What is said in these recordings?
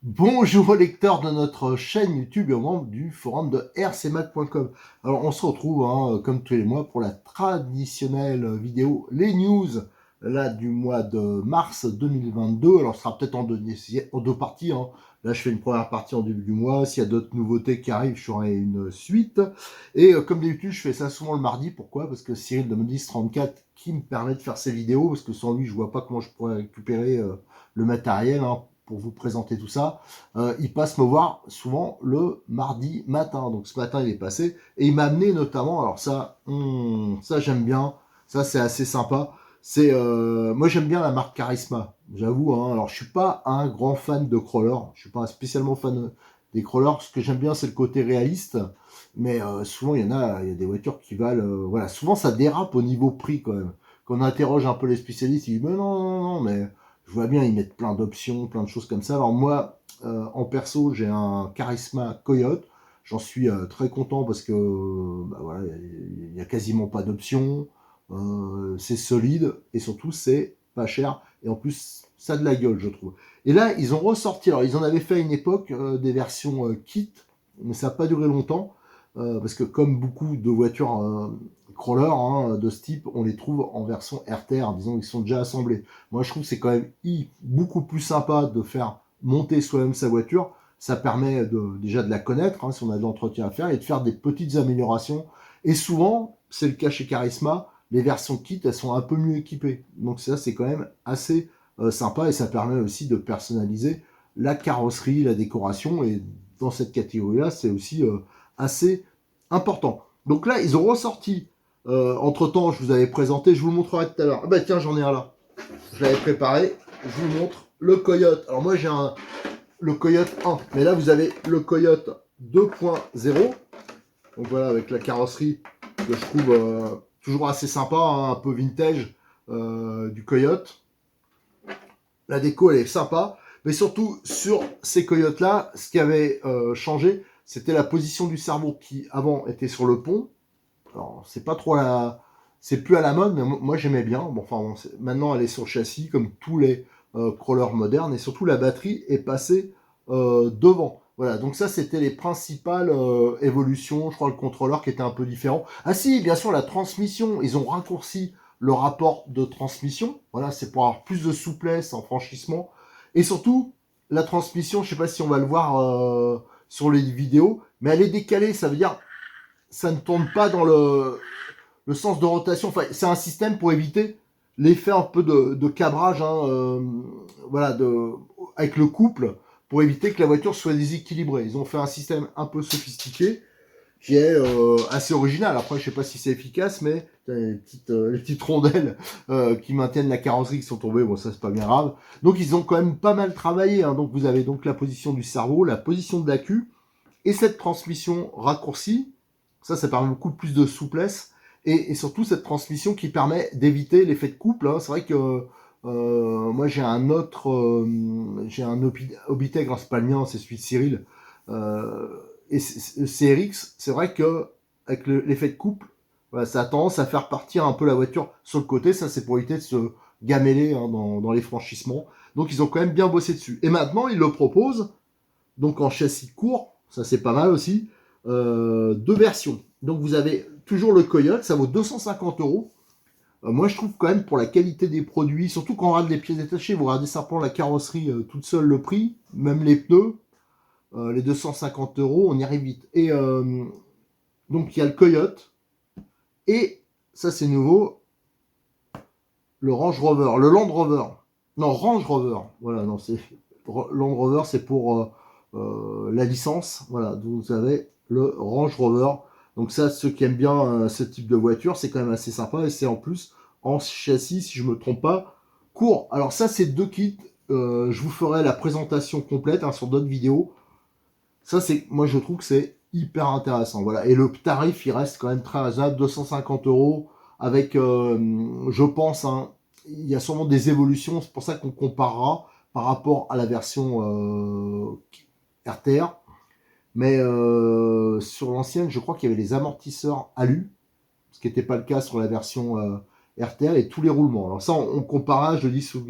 Bonjour lecteurs de notre chaîne YouTube et membres du forum de rcmac.com. Alors on se retrouve comme tous les mois pour la traditionnelle vidéo, les news là du mois de mars 2022. Alors ce sera peut-être en deux parties. Là je fais une première partie en début du mois. S'il y a d'autres nouveautés qui arrivent, je ferai une suite. Et comme d'habitude, je fais ça souvent le mardi. Pourquoi? Parce que Cyril de Modis34 qui me permet de faire ces vidéos, parce que sans lui je vois pas comment je pourrais récupérer le matériel pour vous présenter tout ça. Il passe me voir souvent le mardi matin. Donc ce matin il est passé et il m'a amené notamment, alors ça j'aime bien, ça c'est assez sympa. C'est moi j'aime bien la marque Charisma, j'avoue. Alors je suis pas un grand fan de crawler, je suis pas spécialement fan des crawlers. Ce que j'aime bien c'est le côté réaliste, mais souvent il y a des voitures qui valent, voilà, souvent ça dérape au niveau prix quand même. Quand on interroge un peu les spécialistes, ils disent mais non, mais je vois bien, ils mettent plein d'options, plein de choses comme ça. Alors moi, en perso, j'ai un Charisma Coyote. J'en suis très content parce que bah voilà, il y a quasiment pas d'options. C'est solide et surtout c'est pas cher. Et en plus, ça a de la gueule, je trouve. Et là, ils ont ressorti. Alors, ils en avaient fait à une époque des versions kit, mais ça n'a pas duré longtemps. Parce que comme beaucoup de voitures crawler de ce type, on les trouve en version RTR, disons qu'ils sont déjà assemblés. Moi je trouve que c'est quand même beaucoup plus sympa de faire monter soi-même sa voiture. Ça permet déjà de la connaître, si on a de l'entretien à faire, et de faire des petites améliorations. Et souvent, c'est le cas chez Charisma, les versions kit, elles sont un peu mieux équipées. Donc ça, c'est quand même assez sympa, et ça permet aussi de personnaliser la carrosserie, la décoration, et dans cette catégorie-là, c'est aussi assez important. Donc là, ils ont ressorti. Entre-temps, je vous avais présenté, je vous le montrerai tout à l'heure. Ah bah tiens, j'en ai un là. Je l'avais préparé. Je vous montre le Coyote. Alors moi, j'ai le Coyote 1. Mais là, vous avez le Coyote 2.0. Donc voilà, avec la carrosserie que je trouve toujours assez sympa, un peu vintage du Coyote. La déco, elle est sympa. Mais surtout, sur ces Coyotes-là, ce qui avait changé, c'était la position du cerveau qui, avant, était sur le pont. Alors, c'est pas trop c'est plus à la mode, mais moi j'aimais bien. Bon, enfin, maintenant elle est sur le châssis, comme tous les crawlers modernes, et surtout la batterie est passée devant. Voilà, donc ça c'était les principales évolutions. Je crois le contrôleur qui était un peu différent. Ah si, bien sûr, la transmission, ils ont raccourci le rapport de transmission. Voilà, c'est pour avoir plus de souplesse en franchissement. Et surtout, la transmission, je sais pas si on va le voir sur les vidéos, mais elle est décalée, ça veut dire ça ne tourne pas dans le sens de rotation. Enfin, c'est un système pour éviter l'effet un peu de cabrage, voilà, avec le couple, pour éviter que la voiture soit déséquilibrée. Ils ont fait un système un peu sophistiqué qui est assez original. Après, je sais pas si c'est efficace, mais les petites rondelles qui maintiennent la carrosserie qui sont tombées, bon, ça c'est pas bien grave. Donc ils ont quand même pas mal travaillé. Donc vous avez donc la position du cerveau, la position de la queue et cette transmission raccourcie. Ça permet beaucoup plus de souplesse. Et surtout, cette transmission qui permet d'éviter l'effet de couple. C'est vrai que moi, j'ai un autre... j'ai un Obitech, c'est pas le mien, c'est celui de Cyril. Et CRX, c'est vrai que avec l'effet de couple, voilà, ça a tendance à faire partir un peu la voiture sur le côté. Ça, c'est pour éviter de se gameler dans les franchissements. Donc, ils ont quand même bien bossé dessus. Et maintenant, ils le proposent, donc en châssis court, ça c'est pas mal aussi, deux versions. Donc vous avez toujours le Coyote, ça vaut 250 euros. Moi je trouve quand même pour la qualité des produits, surtout quand on regarde les pièces détachées, vous regardez simplement la carrosserie toute seule, le prix, même les pneus, les 250 euros, on y arrive vite. Et donc il y a le Coyote, et ça c'est nouveau, le Range Rover, le Land Rover. Non, Range Rover, voilà, non, c'est Land Rover, c'est pour la licence. Voilà, vous avez le Range Rover. Donc ça, ceux qui aiment bien ce type de voiture, c'est quand même assez sympa. Et c'est en plus en châssis, si je me trompe pas, court. Alors ça, c'est deux kits. Je vous ferai la présentation complète sur d'autres vidéos. Ça, moi, je trouve que c'est hyper intéressant. Voilà. Et le tarif, il reste quand même très raisonnable, 250 euros, avec, je pense, il y a sûrement des évolutions, c'est pour ça qu'on comparera par rapport à la version RTR. Mais sur l'ancienne, je crois qu'il y avait les amortisseurs alu, ce qui n'était pas le cas sur la version RTR, et tous les roulements. Alors ça, on comparera, je le dis sous...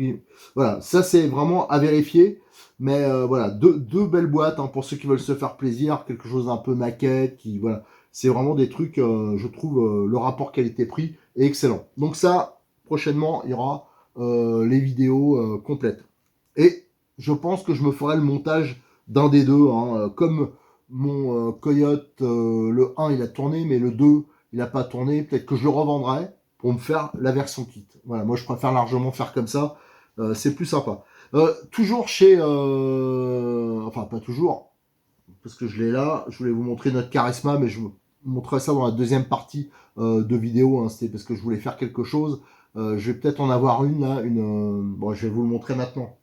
Voilà, ça c'est vraiment à vérifier. Mais voilà, deux belles boîtes hein, pour ceux qui veulent se faire plaisir, quelque chose un peu maquette, qui voilà, c'est vraiment des trucs, je trouve, le rapport qualité-prix est excellent. Donc ça, prochainement, il y aura les vidéos complètes. Et je pense que je me ferai le montage d'un des deux, hein, comme mon Coyote, le 1 il a tourné, mais le 2 il n'a pas tourné, peut-être que je le revendrai pour me faire la version kit. Voilà, moi je préfère largement faire comme ça, c'est plus sympa. Toujours chez... enfin, pas toujours, parce que je l'ai là. Je voulais vous montrer notre Charisma, mais je vous montrerai ça dans la deuxième partie de vidéo. Hein, c'était parce que je voulais faire quelque chose. Je vais peut-être en avoir une, là. Bon, je vais vous le montrer maintenant.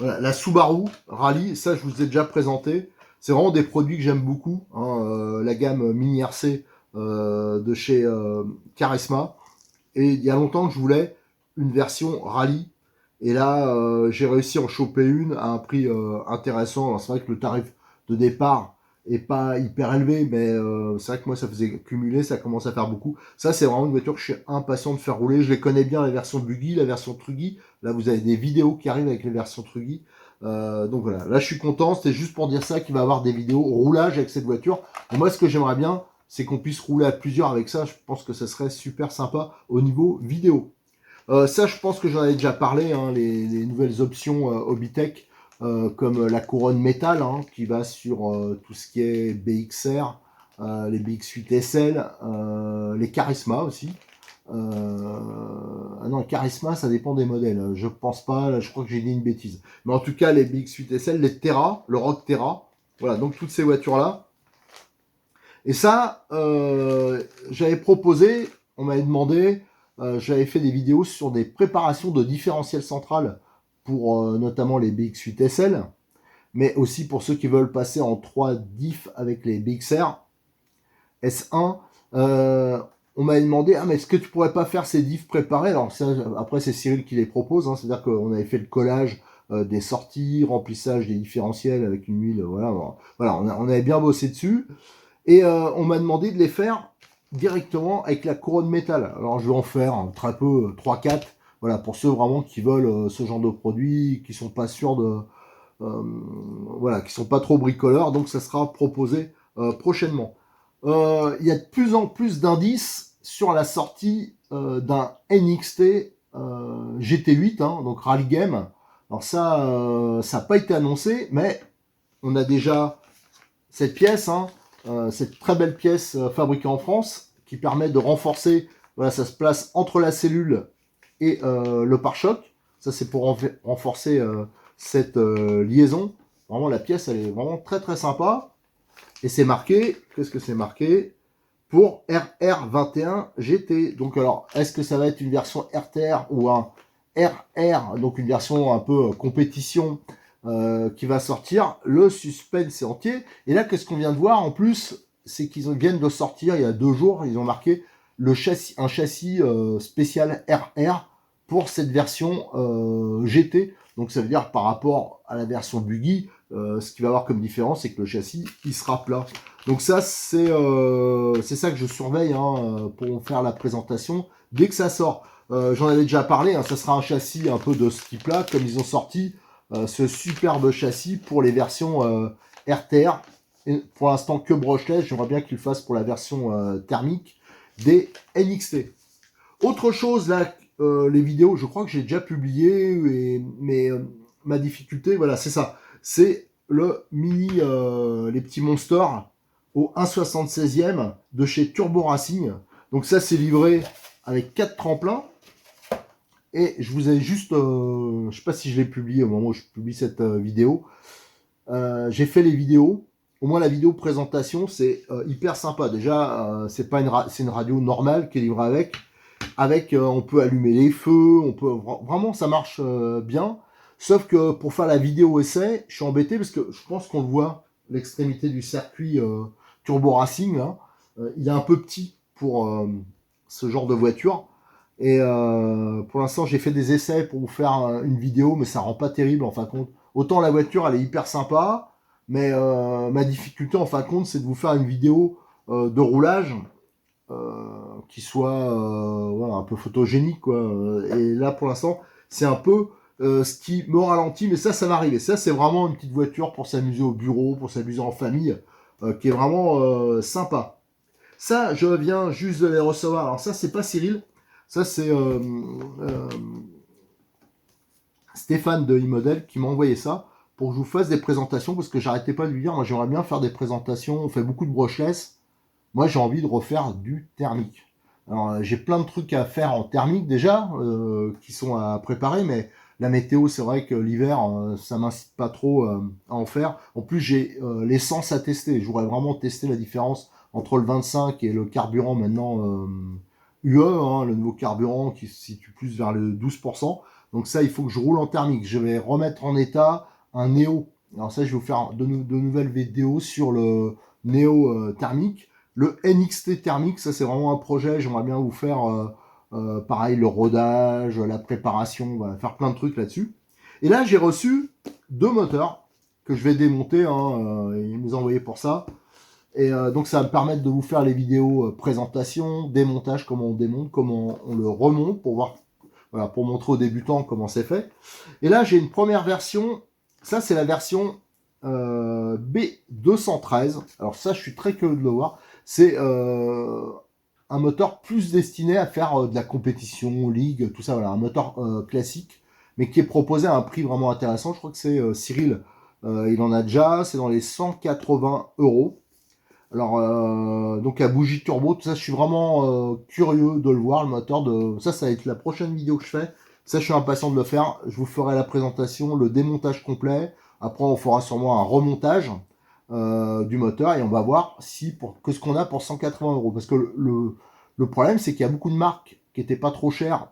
Voilà, la Subaru Rally, ça, je vous ai déjà présenté. C'est vraiment des produits que j'aime beaucoup. Hein, la gamme Mini RC de chez Charisma. Et il y a longtemps que je voulais une version Rally. Et là, j'ai réussi à en choper une à un prix intéressant. Alors, c'est vrai que le tarif de départ est pas hyper élevé, mais c'est vrai que moi, ça faisait cumuler, ça commence à faire beaucoup. Ça, c'est vraiment une voiture que je suis impatient de faire rouler. Je les connais bien, la version Buggy, la version Truggy. Là, vous avez des vidéos qui arrivent avec les versions Truggy. Donc voilà, là, je suis content. C'était juste pour dire ça qu'il va y avoir des vidéos roulage avec cette voiture. Et moi, ce que j'aimerais bien, c'est qu'on puisse rouler à plusieurs avec ça. Je pense que ça serait super sympa au niveau vidéo. Ça, je pense que j'en avais déjà parlé, hein, les nouvelles options Hobbytech, comme la couronne métal, hein, qui va sur tout ce qui est BXR, les BX8 SL, les Charisma aussi. Ah non, Charisma, ça dépend des modèles. Je pense pas, là, je crois que j'ai dit une bêtise. Mais en tout cas, les BX8 SL, les Terra, le Rock Terra, voilà, donc toutes ces voitures-là. Et ça, j'avais proposé, on m'avait demandé, j'avais fait des vidéos sur des préparations de différentiel central pour notamment les BX8 SL, mais aussi pour ceux qui veulent passer en 3 diff avec les BXR S1. On m'avait demandé, ah mais est-ce que tu pourrais pas faire ces diffs préparés? Alors ça, après c'est Cyril qui les propose, hein, c'est-à-dire qu'on avait fait le collage des sorties, remplissage des différentiels avec une huile, voilà, voilà on avait bien bossé dessus. Et on m'a demandé de les faire directement avec la couronne métal. Alors je vais en faire très peu, 3-4, voilà, pour ceux vraiment qui veulent ce genre de produit, qui sont pas sûrs de... voilà, qui sont pas trop bricoleurs, donc ça sera proposé prochainement. Il y a de plus en plus d'indices sur la sortie d'un NXT GT8, hein, donc Rally Game. Alors ça, ça n'a pas été annoncé, mais on a déjà cette pièce, hein, cette très belle pièce fabriquée en France qui permet de renforcer, voilà, ça se place entre la cellule et le pare-choc. Ça c'est pour renforcer cette liaison. Vraiment la pièce elle est vraiment très très sympa. Et c'est marqué, qu'est-ce que c'est marqué? Pour RR21 GT. Donc alors, est-ce que ça va être une version RTR ou un RR, donc une version un peu compétition qui va sortir? Le suspense est entier. Et là, qu'est-ce qu'on vient de voir en plus? C'est qu'ils viennent de sortir il y a 2 jours, ils ont marqué le châssis, un châssis spécial RR pour cette version GT. Donc ça veut dire par rapport à la version Buggy, ce qu'il va y avoir comme différence, c'est que le châssis, il sera plat. Donc ça, c'est ça que je surveille hein, pour faire la présentation dès que ça sort. J'en avais déjà parlé, hein, ça sera un châssis un peu de ce type-là, comme ils ont sorti ce superbe châssis pour les versions RTR. Et pour l'instant, que brushless, j'aimerais bien qu'ils le fassent pour la version thermique des NXT. Autre chose, là, les vidéos, je crois que j'ai déjà publié, mais ma difficulté, voilà, c'est ça. C'est le mini, les petits monsters au 1/76e de chez Turbo Racing. Donc ça, c'est livré avec 4 tremplins. Et je vous ai juste, je sais pas si je l'ai publié au moment où je publie cette vidéo. J'ai fait les vidéos. Au moins la vidéo présentation, c'est hyper sympa. Déjà, c'est pas c'est une radio normale qui est livrée avec. On peut allumer les feux, on peut vraiment ça marche bien. Sauf que pour faire la vidéo essai, je suis embêté parce que je pense qu'on le voit, l'extrémité du circuit Turbo Racing, là, il est un peu petit pour ce genre de voiture. Et pour l'instant, j'ai fait des essais pour vous faire une vidéo, mais ça rend pas terrible en fin de compte. Autant la voiture, elle est hyper sympa, mais ma difficulté en fin de compte, c'est de vous faire une vidéo de roulage qui soit voilà, un peu photogénique, quoi. Et là, pour l'instant, c'est un peu ce qui me ralentit, mais ça va arriver. Ça, c'est vraiment une petite voiture pour s'amuser au bureau, pour s'amuser en famille, qui est vraiment sympa. Ça, je viens juste de les recevoir. Alors ça, c'est pas Cyril, ça c'est euh, Stéphane de iModel qui m'a envoyé ça pour que je vous fasse des présentations, parce que j'arrêtais pas de lui dire, moi j'aimerais bien faire des présentations, on fait beaucoup de brushless, moi j'ai envie de refaire du thermique. Alors j'ai plein de trucs à faire en thermique déjà, qui sont à préparer, mais la météo, c'est vrai que l'hiver, ça m'incite pas trop à en faire. En plus, j'ai l'essence à tester. Je voudrais vraiment tester la différence entre le 25 et le carburant maintenant UE, hein, le nouveau carburant qui se situe plus vers le 12%. Donc ça, il faut que je roule en thermique. Je vais remettre en état un Néo. Alors ça, je vais vous faire de nouvelles vidéos sur le Néo thermique. Le NXT thermique, ça c'est vraiment un projet. J'aimerais bien vous faire pareil, le rodage, la préparation, on va faire plein de trucs là-dessus. Et là, j'ai reçu 2 moteurs que je vais démonter, hein, ils nous ont envoyé pour ça. Et donc ça va me permettre de vous faire les vidéos présentation, démontage, comment on démonte, comment on le remonte, pour voir, voilà, pour montrer aux débutants comment c'est fait. Et là, j'ai une première version, ça c'est la version B213. Alors ça, je suis très curieux de le voir. C'est un moteur plus destiné à faire de la compétition, ligue, tout ça, voilà, un moteur classique, mais qui est proposé à un prix vraiment intéressant. Je crois que c'est Cyril, il en a déjà, c'est dans les 180 euros. Alors, donc la bougie turbo, tout ça, je suis vraiment curieux de le voir, le moteur de... Ça va être la prochaine vidéo que je fais. Ça, je suis impatient de le faire. Je vous ferai la présentation, le démontage complet. Après, on fera sûrement un remontage du moteur et on va voir si que ce qu'on a pour 180 euros. Parce que le problème, c'est qu'il y a beaucoup de marques qui étaient pas trop chères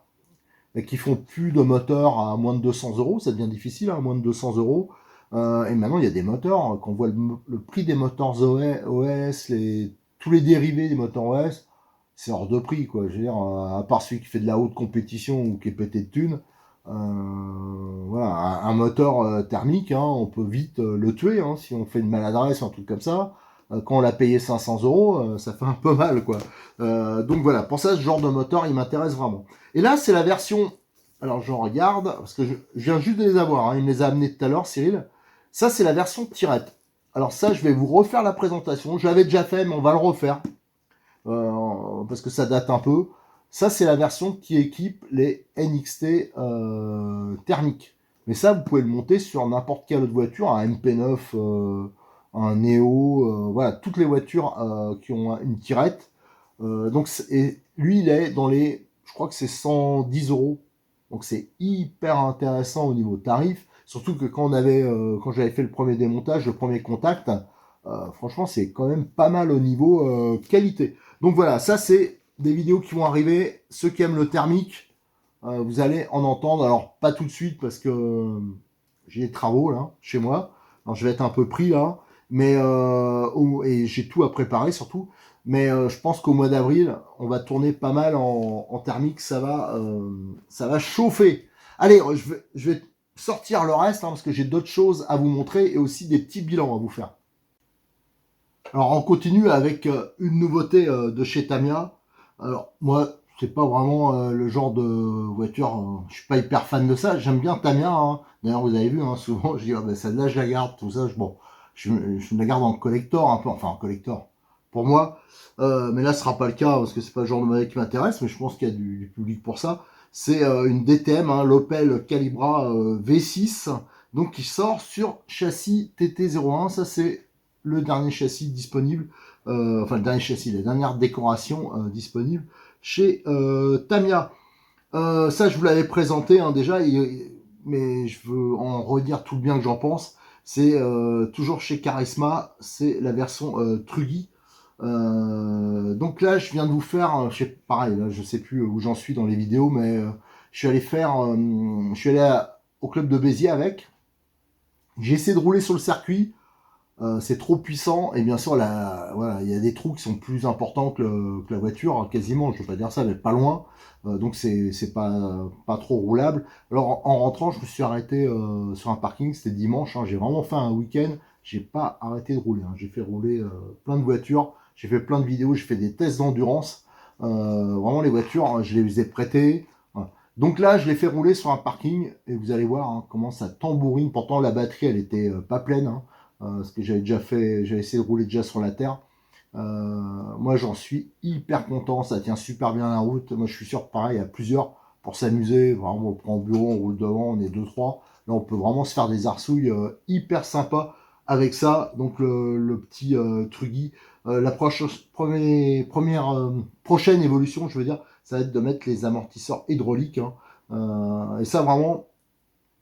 et qui font plus de moteurs à moins de 200 euros. Ça devient difficile, à moins de 200 euros. Et maintenant, il y a des moteurs, quand on voit le prix des moteurs OS, tous les dérivés des moteurs OS, c'est hors de prix, quoi. Je veux dire, à part celui qui fait de la haute compétition ou qui est pété de thunes, voilà, un moteur thermique, hein, on peut vite le tuer, hein, si on fait une maladresse ou un truc comme ça. Quand on l'a payé 500 euros, ça fait un peu mal, quoi. Donc voilà, pour ça, ce genre de moteur, il m'intéresse vraiment. Et là, c'est la version... Alors, je regarde, parce que je viens juste de les avoir, hein, il me les a amenés tout à l'heure, Cyril. Ça, c'est la version tirette. Alors ça, je vais vous refaire la présentation. Je l'avais déjà fait, mais on va le refaire. Parce que ça date un peu. Ça, c'est la version qui équipe les NXT thermiques. Mais ça, vous pouvez le monter sur n'importe quelle autre voiture, un MP9, un Neo, voilà, toutes les voitures qui ont une tirette. Donc, et lui, il est dans les, je crois que c'est 110 euros. Donc, c'est hyper intéressant au niveau tarif. Surtout que quand j'avais fait le premier démontage, le premier contact, franchement, c'est quand même pas mal au niveau qualité. Donc voilà, ça c'est des vidéos qui vont arriver. Ceux qui aiment le thermique, vous allez en entendre. Alors pas tout de suite parce que j'ai des travaux là chez moi. Alors je vais être un peu pris là, mais et j'ai tout à préparer surtout. Mais je pense qu'au mois d'avril, on va tourner pas mal en thermique. Ça va chauffer. Allez, je vais sortir le reste, hein, parce que j'ai d'autres choses à vous montrer et aussi des petits bilans à vous faire. Alors on continue avec une nouveauté de chez Tamiya. Alors moi, c'est pas vraiment le genre de voiture, je suis pas hyper fan de ça. J'aime bien Tamiya, hein. D'ailleurs vous avez vu, hein, souvent je dis ah, ben, celle-là je la garde, tout ça. Bon, je me la garde en collector un peu, enfin en collector pour moi. Mais là ce sera pas le cas parce que c'est pas le genre de modèle qui m'intéresse, mais je pense qu'il y a du public pour ça. C'est une DTM, hein, l'Opel Calibra V6, donc qui sort sur châssis TT01. Ça c'est le dernier châssis disponible, enfin le dernier châssis, la dernière décoration disponible chez Tamiya. Ça, je vous l'avais présenté hein, déjà, mais je veux en redire tout le bien que j'en pense. C'est toujours chez Charisma, c'est la version Trugy. Donc là, je viens de vous faire, je sais, pareil, là, je sais plus où j'en suis dans les vidéos, mais je suis allé faire, je suis allé au club de Béziers avec. J'ai essayé de rouler sur le circuit. c'est trop puissant, et bien sûr, voilà, il y a des trous qui sont plus importants que la voiture, hein, quasiment, je ne veux pas dire ça, mais pas loin. Donc c'est pas trop roulable. Alors en rentrant, je me suis arrêté sur un parking, c'était dimanche, hein, j'ai vraiment fait un week-end, j'ai pas arrêté de rouler, hein. J'ai fait rouler plein de voitures, j'ai fait plein de vidéos, j'ai fait des tests d'endurance. Vraiment les voitures, hein, je les ai prêtées. Voilà. Donc là, je l'ai fait rouler sur un parking, et vous allez voir, hein, comment ça tambourine. Pourtant la batterie, elle était pas pleine, hein, parce que j'avais essayé de rouler déjà sur la terre. Moi, j'en suis hyper content, ça tient super bien la route. Moi, je suis sûr que pareil, il y a plusieurs pour s'amuser. Vraiment, on prend au bureau, on roule devant, on est deux trois. Là, on peut vraiment se faire des arsouilles hyper sympas avec ça. Donc, le petit Truggy. Prochaine évolution, je veux dire, ça va être de mettre les amortisseurs hydrauliques, hein. Et ça, vraiment,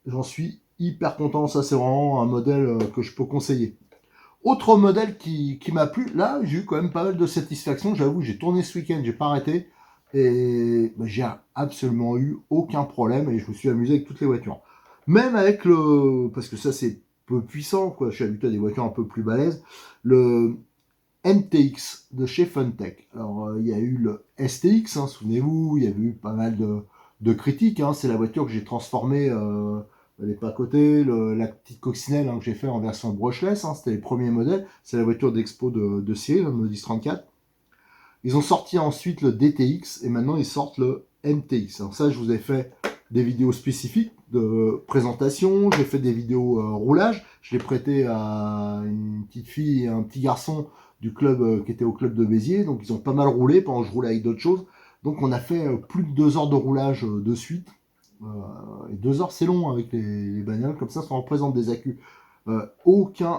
j'en suis hyper content. Ça, c'est vraiment un modèle que je peux conseiller. Autre modèle qui m'a plu, là j'ai eu quand même pas mal de satisfaction, j'avoue, j'ai tourné ce week-end, j'ai pas arrêté, et bah, j'ai absolument eu aucun problème, et je me suis amusé avec toutes les voitures. Même avec parce que ça c'est peu puissant, quoi, je suis habitué à des voitures un peu plus balèzes, le MTX de chez Funtech. Alors il y a eu le STX, hein, souvenez-vous, il y a eu pas mal de critiques, hein. C'est la voiture que j'ai transformée, elle n'est pas à côté, la petite coccinelle, hein, que j'ai fait en version brushless, hein, c'était les premiers modèles, c'est la voiture d'expo de Cyril, le Modis 34. Ils ont sorti ensuite le DTX, et maintenant ils sortent le MTX. Alors ça, je vous ai fait des vidéos spécifiques de présentation, j'ai fait des vidéos roulage, je l'ai prêté à une petite fille et un petit garçon du club qui était au club de Béziers, donc ils ont pas mal roulé pendant que je roulais avec d'autres choses. Donc on a fait plus de 2 heures de roulage de suite. Et 2 heures c'est long avec les bagnoles, comme ça représente des accus.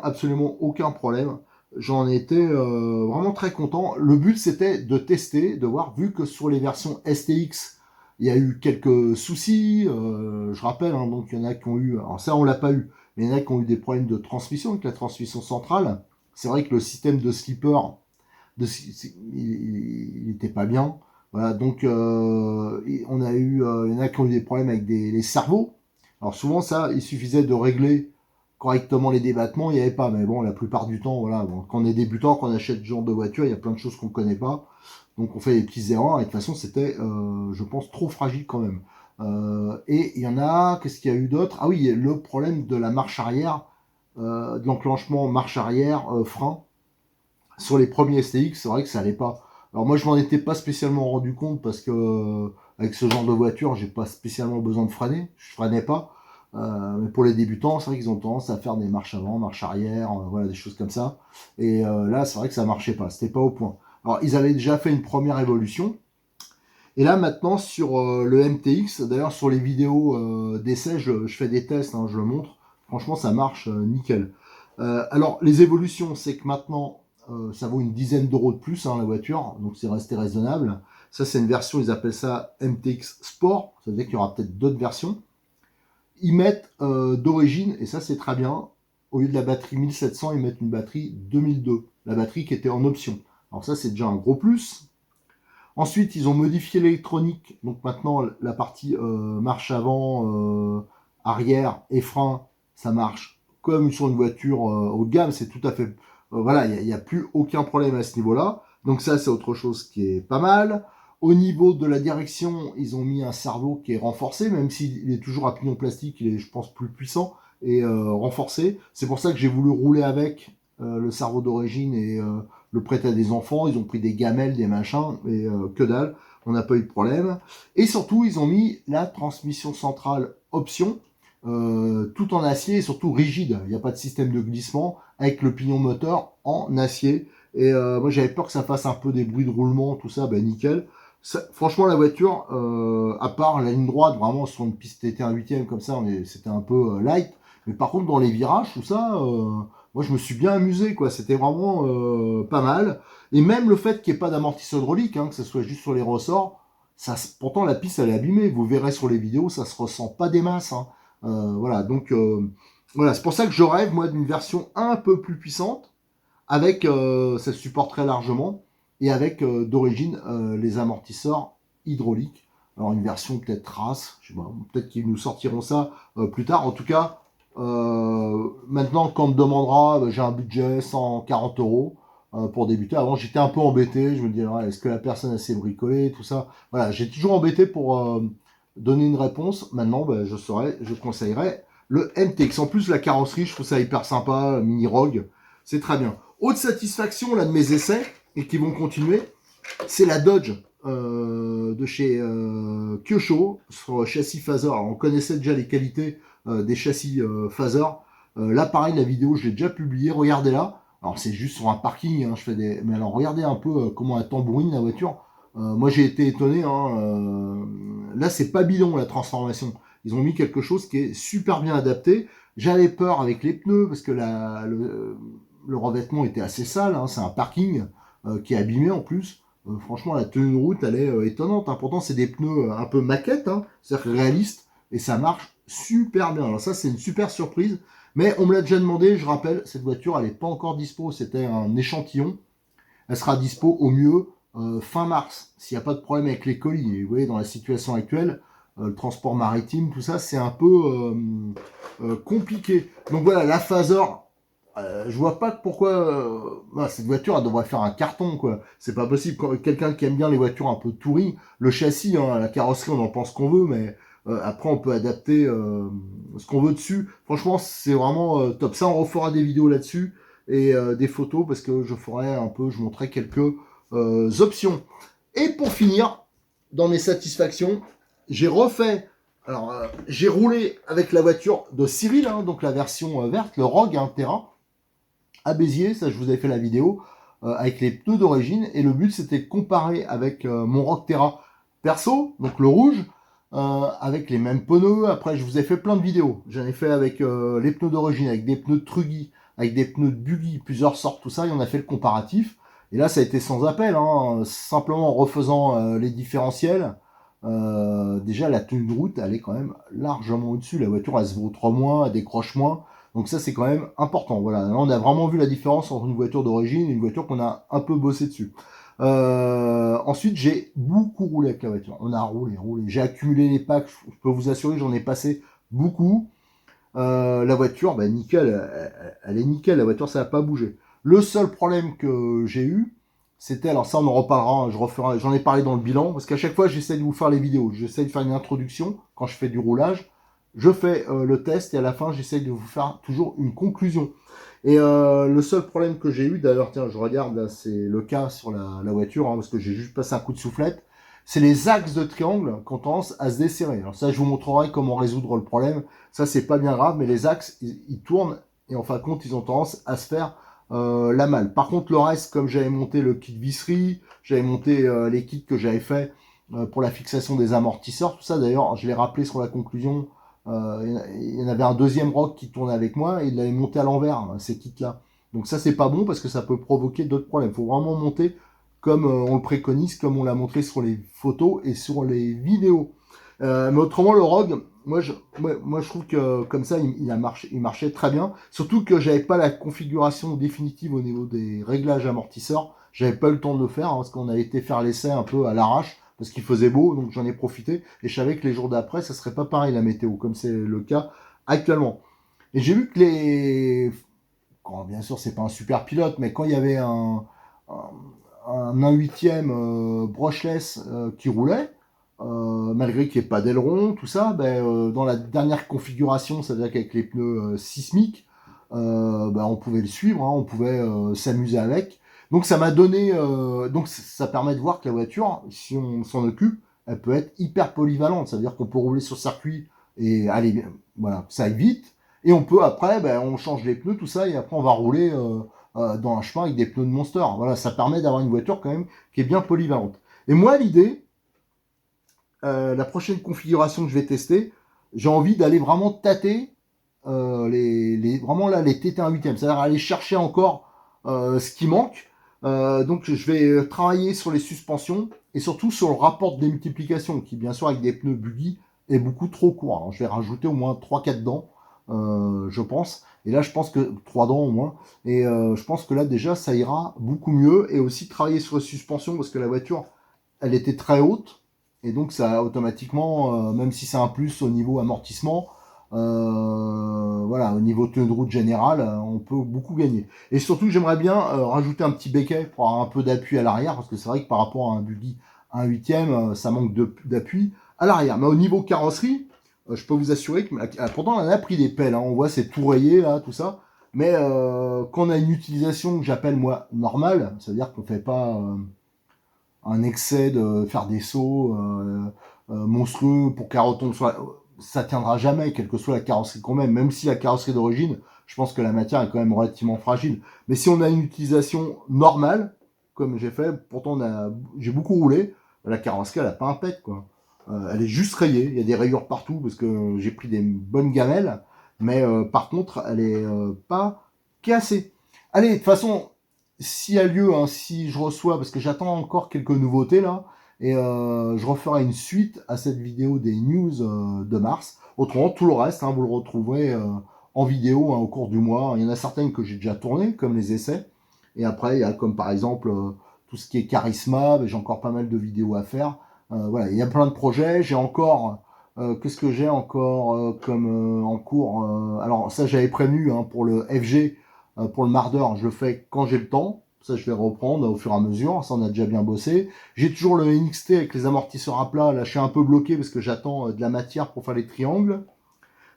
Absolument aucun problème. J'en étais vraiment très content. Le but c'était de tester, de voir, vu que sur les versions STX, il y a eu quelques soucis. Je rappelle, hein, donc il y en a qui ont eu, alors ça on l'a pas eu, mais il y en a qui ont eu des problèmes de transmission avec la transmission centrale. C'est vrai que le système de slipper, il n'était pas bien. Voilà, donc on a eu, il y en a qui ont eu des problèmes avec les servos. Alors souvent ça, il suffisait de régler correctement les débattements, il n'y avait pas. Mais bon, la plupart du temps, voilà, bon, quand on est débutant, quand on achète ce genre de voiture, il y a plein de choses qu'on ne connaît pas. Donc on fait des petites erreurs, et de toute façon c'était, je pense, trop fragile quand même. Et il y en a, qu'est-ce qu'il y a eu d'autre? Ah oui, le problème de la marche arrière, de l'enclenchement marche arrière, frein. Sur les premiers STX, c'est vrai que ça allait pas. Alors moi je m'en étais pas spécialement rendu compte, parce que avec ce genre de voiture, j'ai pas spécialement besoin de freiner, je freinais pas. Mais pour les débutants, c'est vrai qu'ils ont tendance à faire des marches avant, marches arrière, voilà, des choses comme ça. Et là, c'est vrai que ça marchait pas, c'était pas au point. Alors ils avaient déjà fait une première évolution. Et là maintenant sur le MTX, d'ailleurs sur les vidéos d'essai, je fais des tests, hein, je le montre. Franchement, ça marche nickel. Alors les évolutions, c'est que maintenant ça vaut une dizaine d'euros de plus, hein, la voiture, donc c'est resté raisonnable. Ça c'est une version, ils appellent ça MTX Sport, ça veut dire qu'il y aura peut-être d'autres versions. Ils mettent d'origine, et ça c'est très bien, au lieu de la batterie 1700, ils mettent une batterie 2002, la batterie qui était en option. Alors ça c'est déjà un gros plus. Ensuite, ils ont modifié l'électronique. Donc maintenant, la partie marche avant, arrière et frein, ça marche comme sur une voiture haut de gamme. C'est tout à fait... voilà, il n'y a plus aucun problème à ce niveau-là. Donc ça, c'est autre chose qui est pas mal. Au niveau de la direction, ils ont mis un cerveau qui est renforcé, même s'il est toujours à pignon plastique, il est, je pense, plus puissant et renforcé. C'est pour ça que j'ai voulu rouler avec le cerveau d'origine, et le prêter à des enfants. Ils ont pris des gamelles, des machins, et que dalle, on n'a pas eu de problème. Et surtout, ils ont mis la transmission centrale option, tout en acier, et surtout rigide. Il n'y a pas de système de glissement, avec le pignon moteur en acier. Et moi, j'avais peur que ça fasse un peu des bruits de roulement, tout ça, ben nickel. Ça, franchement, la voiture, à part la ligne droite, vraiment sur une piste TT1 8ème comme ça, c'était un peu light. Mais par contre, dans les virages, tout ça, moi je me suis bien amusé, quoi. C'était vraiment pas mal. Et même le fait qu'il n'y ait pas d'amortisseur hydraulique, hein, que ce soit juste sur les ressorts, ça, pourtant la piste elle est abîmée. Vous verrez sur les vidéos, ça se ressent pas des masses, hein. Voilà, donc voilà, c'est pour ça que je rêve, moi, d'une version un peu plus puissante, avec, ça se supporte très largement, et avec d'origine les amortisseurs hydrauliques. Alors une version peut-être race, je sais pas, peut-être qu'ils nous sortiront ça plus tard. En tout cas, Maintenant, quand on me demandera, j'ai un budget 140 euros pour débuter. Avant, j'étais un peu embêté. Je me disais, ouais, est-ce que la personne a s'est bricolée, tout ça. Voilà, j'ai toujours embêté pour donner une réponse. Maintenant, je conseillerais le MTX. En plus, la carrosserie, je trouve ça hyper sympa, mini Rogue, c'est très bien. Autre satisfaction là de mes essais et qui vont continuer, c'est la Dodge de chez Kyosho sur châssis Phaser. Alors, on connaissait déjà les qualités des châssis Phaser. Là, pareil, la vidéo, je l'ai déjà publiée. Regardez-la. Alors, c'est juste sur un parking. Hein, je fais des... Mais alors, regardez un peu comment elle tambourine la voiture. Moi, j'ai été étonné. Hein, là, c'est pas bidon la transformation. Ils ont mis quelque chose qui est super bien adapté. J'avais peur avec les pneus parce que le revêtement était assez sale. Hein, c'est un parking qui est abîmé en plus. Franchement, la tenue de route, elle est étonnante. Hein. Pourtant, c'est des pneus un peu maquettes, hein, c'est-à-dire réalistes, et ça marche super bien. Alors ça, c'est une super surprise. Mais on me l'a déjà demandé, je rappelle, cette voiture, elle n'est pas encore dispo. C'était un échantillon. Elle sera dispo au mieux fin mars, s'il n'y a pas de problème avec les colis. Et vous voyez, dans la situation actuelle, le transport maritime, tout ça, c'est un peu compliqué. Donc voilà, la Phaser, je vois pas pourquoi cette voiture elle devrait faire un carton quoi. C'est pas possible. Quelqu'un qui aime bien les voitures un peu touring, le châssis, hein, la carrosserie, on en pense qu'on veut, mais après on peut adapter ce qu'on veut dessus. Franchement, c'est vraiment top. Ça, on refera des vidéos là-dessus et des photos parce que je ferai un peu, je montrerai quelques options. Et pour finir, dans mes satisfactions, j'ai refait. Alors, j'ai roulé avec la voiture de Cyril, hein, donc la version verte, le Rogue, hein, Terra à Béziers, ça je vous avais fait la vidéo, avec les pneus d'origine, et le but c'était de comparer avec mon Rock Terra perso, donc le rouge, avec les mêmes pneus. Après je vous ai fait plein de vidéos, j'en ai fait avec les pneus d'origine, avec des pneus de Truggy, avec des pneus de Buggy, plusieurs sortes, tout ça, et on a fait le comparatif. Et là ça a été sans appel, hein, simplement en refaisant les différentiels. Déjà la tenue de route elle est quand même largement au-dessus, la voiture elle se vaut moins, elle décroche moins, donc ça, c'est quand même important. Voilà, là, on a vraiment vu la différence entre une voiture d'origine et une voiture qu'on a un peu bossé dessus. Ensuite, j'ai beaucoup roulé avec la voiture. On a roulé, roulé. J'ai accumulé les packs. Je peux vous assurer que j'en ai passé beaucoup. La voiture, bah, nickel, elle est nickel. La voiture, ça n'a pas bougé. Le seul problème que j'ai eu, c'était, alors ça, on en reparlera. Je referai, j'en ai parlé dans le bilan, parce qu'à chaque fois, j'essaie de vous faire les vidéos. J'essaie de faire une introduction quand je fais du roulage. Je fais le test et à la fin, j'essaye de vous faire toujours une conclusion. Et le seul problème que j'ai eu, d'ailleurs, tiens, je regarde, là, c'est le cas sur la voiture, hein, parce que j'ai juste passé un coup de soufflette, c'est les axes de triangle qui ont tendance à se desserrer. Alors ça, je vous montrerai comment résoudre le problème. Ça, c'est pas bien grave, mais les axes, ils tournent, et en fin de compte, ils ont tendance à se faire la malle. Par contre, le reste, comme j'avais monté le kit visserie, j'avais monté les kits que j'avais fait pour la fixation des amortisseurs, tout ça, d'ailleurs, je l'ai rappelé sur la conclusion, il y en avait un deuxième rock qui tournait avec moi et il l'avait monté à l'envers, hein, ces kits-là. Donc ça, c'est pas bon parce que ça peut provoquer d'autres problèmes. Il faut vraiment monter comme on le préconise, comme on l'a montré sur les photos et sur les vidéos. Mais autrement, le Rogue, moi, je trouve que comme ça, il marchait très bien. Surtout que j'avais pas la configuration définitive au niveau des réglages amortisseurs. J'avais pas eu le temps de le faire hein, parce qu'on a été faire l'essai un peu à l'arrache parce qu'il faisait beau, donc j'en ai profité. Et je savais que les jours d'après, ça serait pas pareil la météo, comme c'est le cas actuellement. Et j'ai vu que bien sûr, c'est pas un super pilote, mais quand il y avait un 1/8 brushless qui roulait, malgré qu'il n'y ait pas d'aileron, tout ça, dans la dernière configuration, c'est-à-dire qu'avec les pneus sismiques, on pouvait le suivre, hein, on pouvait s'amuser avec. Donc ça m'a donné, donc ça permet de voir que la voiture, si on s'en occupe, elle peut être hyper polyvalente. Ça veut dire qu'on peut rouler sur circuit et aller, voilà, ça aille vite. Et on peut après, on change les pneus, tout ça, et après on va rouler dans un chemin avec des pneus de Monster. Voilà, ça permet d'avoir une voiture quand même qui est bien polyvalente. Et moi, l'idée, la prochaine configuration que je vais tester, j'ai envie d'aller vraiment tâter vraiment là les TT1/8e, c'est-à-dire aller chercher encore ce qui manque. Donc je vais travailler sur les suspensions et surtout sur le rapport de démultiplication qui bien sûr avec des pneus buggy est beaucoup trop court. Alors, je vais rajouter au moins 3-4 dents, je pense. Et là je pense que 3 dents au moins. Et je pense que là déjà ça ira beaucoup mieux. Et aussi travailler sur les suspensions parce que la voiture elle était très haute. Et donc ça automatiquement, même si c'est un plus au niveau amortissement, voilà, au niveau tenue de route générale, on peut beaucoup gagner. Et surtout, j'aimerais bien rajouter un petit béquet pour avoir un peu d'appui à l'arrière, parce que c'est vrai que par rapport à un buggy 1/8, ça manque d'appui à l'arrière. Mais au niveau carrosserie, je peux vous assurer que pourtant on en a pris des pelles, hein. On voit c'est tout rayé là, tout ça. Mais quand on a une utilisation que j'appelle moi normale, c'est-à-dire qu'on ne fait pas un excès de faire des sauts monstrueux pour qu'un roton soit... Ça tiendra jamais, quelle que soit la carrosserie qu'on met, même si la carrosserie d'origine, je pense que la matière est quand même relativement fragile. Mais si on a une utilisation normale, comme j'ai fait, pourtant j'ai beaucoup roulé, la carrosserie elle a pas un pet quoi. Elle est juste rayée, il y a des rayures partout parce que j'ai pris des bonnes gamelles, mais par contre elle est pas cassée. Allez, de toute façon, s'il y a lieu, hein, si je reçois, parce que j'attends encore quelques nouveautés là, et je referai une suite à cette vidéo des news de mars. Autrement, tout le reste, hein, vous le retrouverez en vidéo hein, au cours du mois. Il y en a certaines que j'ai déjà tournées, comme les essais. Et après, il y a comme par exemple tout ce qui est Charisma, j'ai encore pas mal de vidéos à faire. Voilà, il y a plein de projets. J'ai encore, qu'est-ce que j'ai encore comme en cours alors ça, j'avais prévenu hein, pour le FG, pour le Marder, je le fais quand j'ai le temps. Ça, je vais reprendre au fur et à mesure. Ça, on a déjà bien bossé. J'ai toujours le NXT avec les amortisseurs à plat. Là, je suis un peu bloqué parce que j'attends de la matière pour faire les triangles.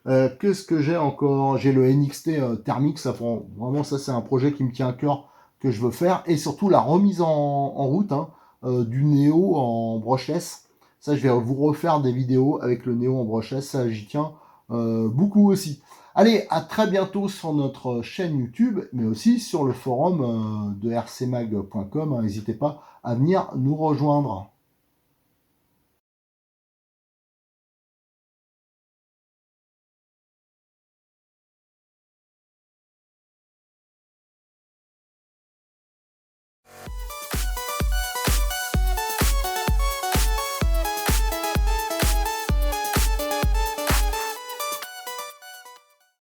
Qu'est-ce que j'ai encore? J'ai le NXT thermique. Ça, vraiment, ça, c'est un projet qui me tient à cœur que je veux faire. Et surtout, la remise en route hein, du Neo en brushless. Ça, je vais vous refaire des vidéos avec le Neo en brushless. Ça, j'y tiens beaucoup aussi. Allez, à très bientôt sur notre chaîne YouTube, mais aussi sur le forum de rcmag.com. N'hésitez pas à venir nous rejoindre.